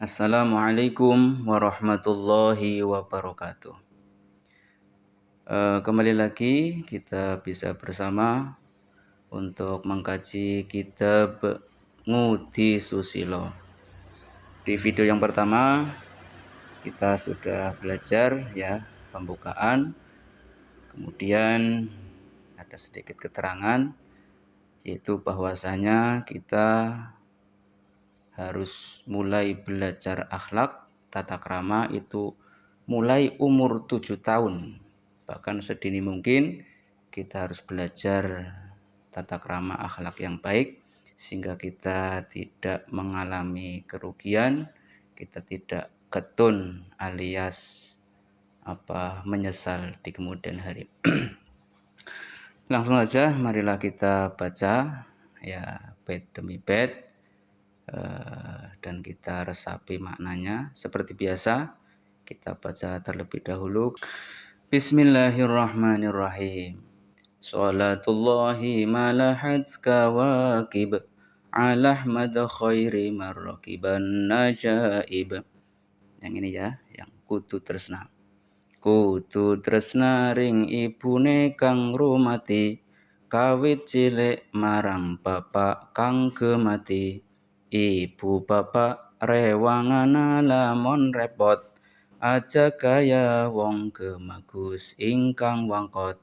Assalamualaikum warahmatullahi wabarakatuh. Kembali lagi kita bisa bersama untuk mengkaji kitab Ngudi Susilo. Di video yang pertama kita sudah belajar ya pembukaan, kemudian ada sedikit keterangan yaitu bahwasanya kita harus mulai belajar akhlak tata krama itu mulai umur 7 tahun. Bahkan sedini mungkin kita harus belajar tata krama akhlak yang baik sehingga kita tidak mengalami kerugian, kita tidak ketun alias menyesal di kemudian hari. Langsung saja marilah kita baca ya bait demi bait dan kita resapi maknanya. Seperti biasa kita baca terlebih dahulu. Bismillahirrahmanirrahim. Salatullahi malahat kawakib ala ahmad khairi marrakiban najaib. Yang ini ya, yang kudu tresna. Kudu tresna ring ibune kang rumati, kawit cilik marang bapak kang gemati. Ibu bapak rewangana lamun repot, aja kaya wong gemagus ingkang wangkot.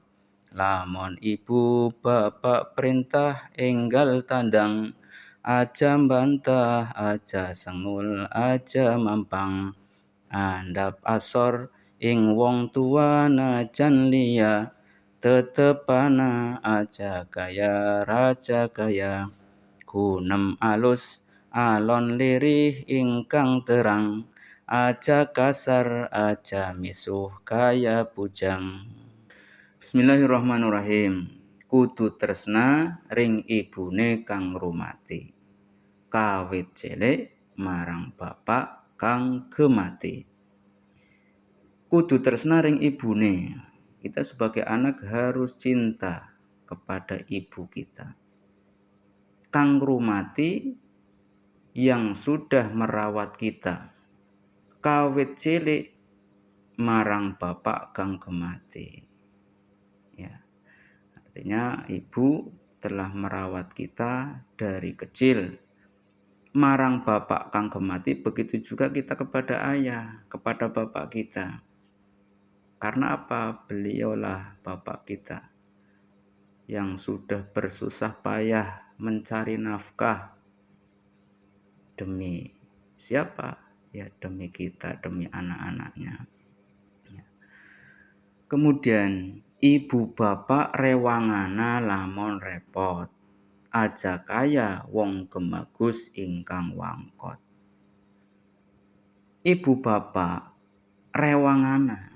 Lamun ibu bapak perintah enggal tandang, aja mbantah, aja sengul, aja mampang. Andap asor ing wong tua najan liya, tetepana aja kaya raja kaya. Gunem alus alon lirih ingkang terang, aja kasar aja misuh kaya bujang. Bismillahirrahmanirrahim. Kudu tresna ring ibune kang rumati, kawit cilik marang bapak kang gemati. Kudu tresna ring ibune. Kita sebagai anak harus cinta kepada ibu kita. Kang rumati yang sudah merawat kita. Kawit cilik marang bapak kang gemati. Ya. Artinya ibu telah merawat kita dari kecil. Marang bapak kang gemati, begitu juga kita kepada ayah, kepada bapak kita. Karena apa? Beliaulah bapak kita yang sudah bersusah payah mencari nafkah demi siapa? Ya demi kita, demi anak-anaknya. Ya. Kemudian ibu bapak rewangana lamun repot, aja kaya wong gemagus ingkang wangkot. Ibu bapak rewangana,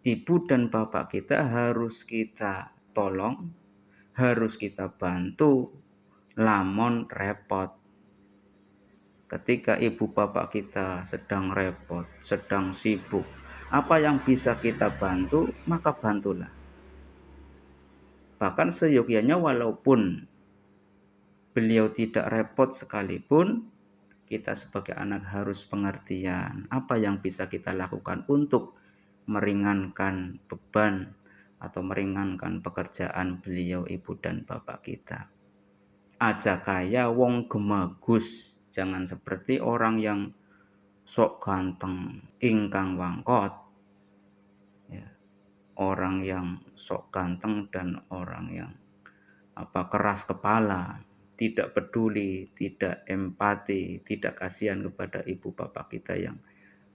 ibu dan bapak kita harus kita tolong, harus kita bantu lamun repot. Ketika ibu bapak kita sedang repot, sedang sibuk, apa yang bisa kita bantu, maka bantulah. Bahkan seyogyanya walaupun beliau tidak repot sekalipun, kita sebagai anak harus pengertian apa yang bisa kita lakukan untuk meringankan beban atau meringankan pekerjaan beliau ibu dan bapak kita. Aja kaya wong gemagus, jangan seperti orang yang sok ganteng ingkang wangkot. Ya. Orang yang sok ganteng dan orang yang keras kepala, tidak peduli, tidak empati, tidak kasihan kepada ibu bapak kita yang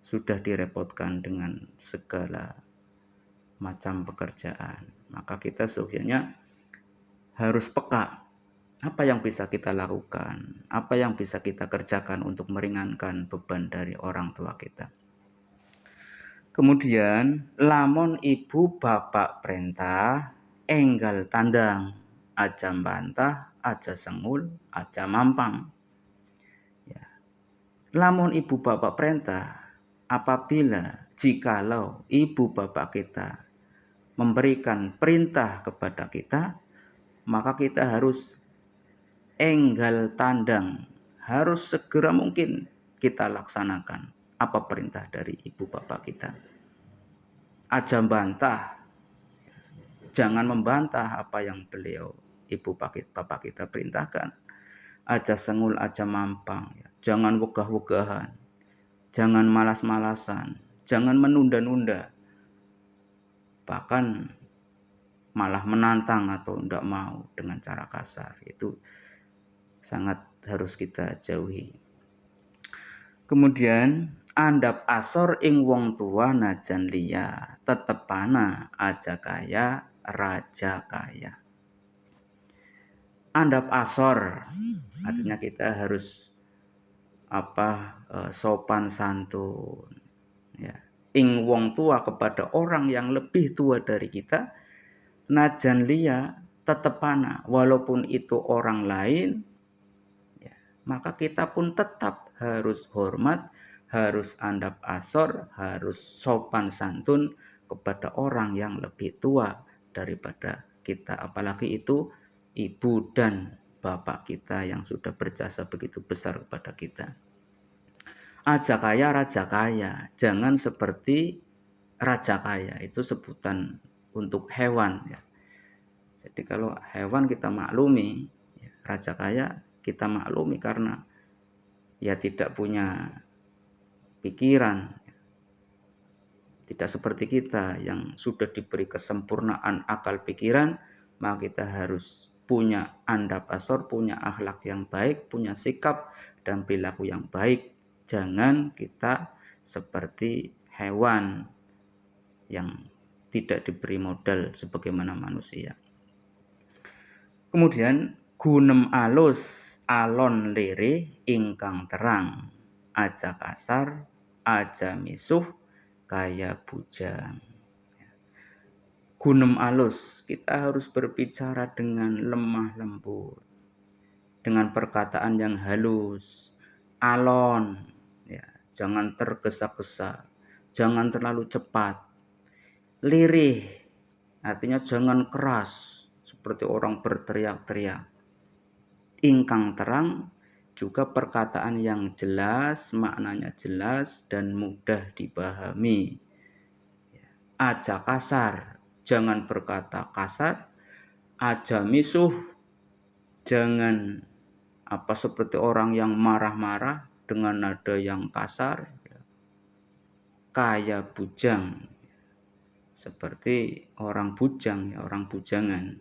sudah direpotkan dengan segala macam pekerjaan. Maka kita sebenarnya harus peka. Apa yang bisa kita lakukan? Apa yang bisa kita kerjakan untuk meringankan beban dari orang tua kita? Kemudian, lamun ibu bapak perintah, enggal tandang, aja bantah, aja sengul, aja mampang. Ya. Lamun ibu bapak perintah, apabila jikalau ibu bapak kita memberikan perintah kepada kita, maka kita harus enggal tandang, harus segera mungkin kita laksanakan apa perintah dari ibu bapak kita. Aja bantah, jangan membantah apa yang beliau ibu bapak kita perintahkan. Aja sengul, aja mampang, ya. Jangan wegah-wegahan, jangan malas-malasan, jangan menunda-nunda, bahkan malah menantang atau tidak mau dengan cara kasar. Itu sangat harus kita jauhi. Kemudian andap asor ing wong tua najan liya, tetepana aja kaya raja kaya. Andap asor artinya kita harus sopan santun, ya. Ing wong tua, kepada orang yang lebih tua dari kita, najan liya tetepana, walaupun itu orang lain, ya, maka kita pun tetap harus hormat, harus andap asor, harus sopan santun kepada orang yang lebih tua daripada kita, apalagi itu ibu dan bapak kita yang sudah berjasa begitu besar kepada kita. Aja kaya raja kaya, jangan seperti raja kaya, itu sebutan untuk hewan, ya. Jadi kalau hewan kita maklumi, ya, raja kaya kita maklumi karena ya tidak punya pikiran, tidak seperti kita yang sudah diberi kesempurnaan akal pikiran, maka kita harus punya andap asor, punya akhlak yang baik, punya sikap dan perilaku yang baik. Jangan kita seperti hewan yang tidak diberi modal sebagaimana manusia. Kemudian gunem alus alon lere ingkang terang, aja kasar aja misuh kaya bujang. Gunem alus, kita harus berbicara dengan lemah lembut, dengan perkataan yang halus, alon, ya, jangan tergesa-gesa, jangan terlalu cepat. Lirih, artinya jangan keras seperti orang berteriak-teriak. Ingkang terang, juga perkataan yang jelas, maknanya jelas dan mudah dipahami. Aja kasar, jangan berkata kasar. Aja misuh, jangan seperti orang yang marah-marah dengan nada yang kasar. Kaya bujang, seperti orang bujang, ya, orang bujangan.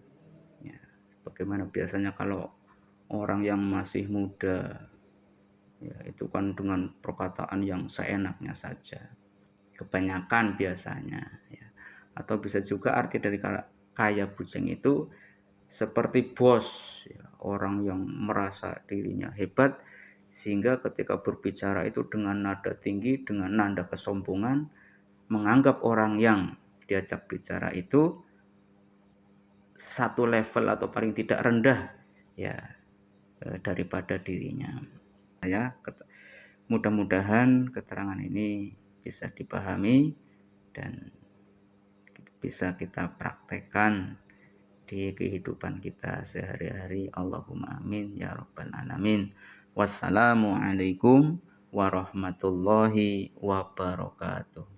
Ya, bagaimana biasanya kalau orang yang masih muda, ya, itu kan dengan perkataan yang seenaknya saja. Kebanyakan biasanya, ya. Atau bisa juga arti dari kaya bujang itu seperti bos, ya, orang yang merasa dirinya hebat sehingga ketika berbicara itu dengan nada tinggi, dengan nada kesombongan, menganggap orang yang diajak bicara itu satu level atau paling tidak rendah, ya, daripada dirinya. Ya, mudah-mudahan keterangan ini bisa dipahami dan bisa kita praktekkan di kehidupan kita sehari-hari. Allahumma amin ya rabbal alamin. Wassalamualaikum warahmatullahi wabarakatuh.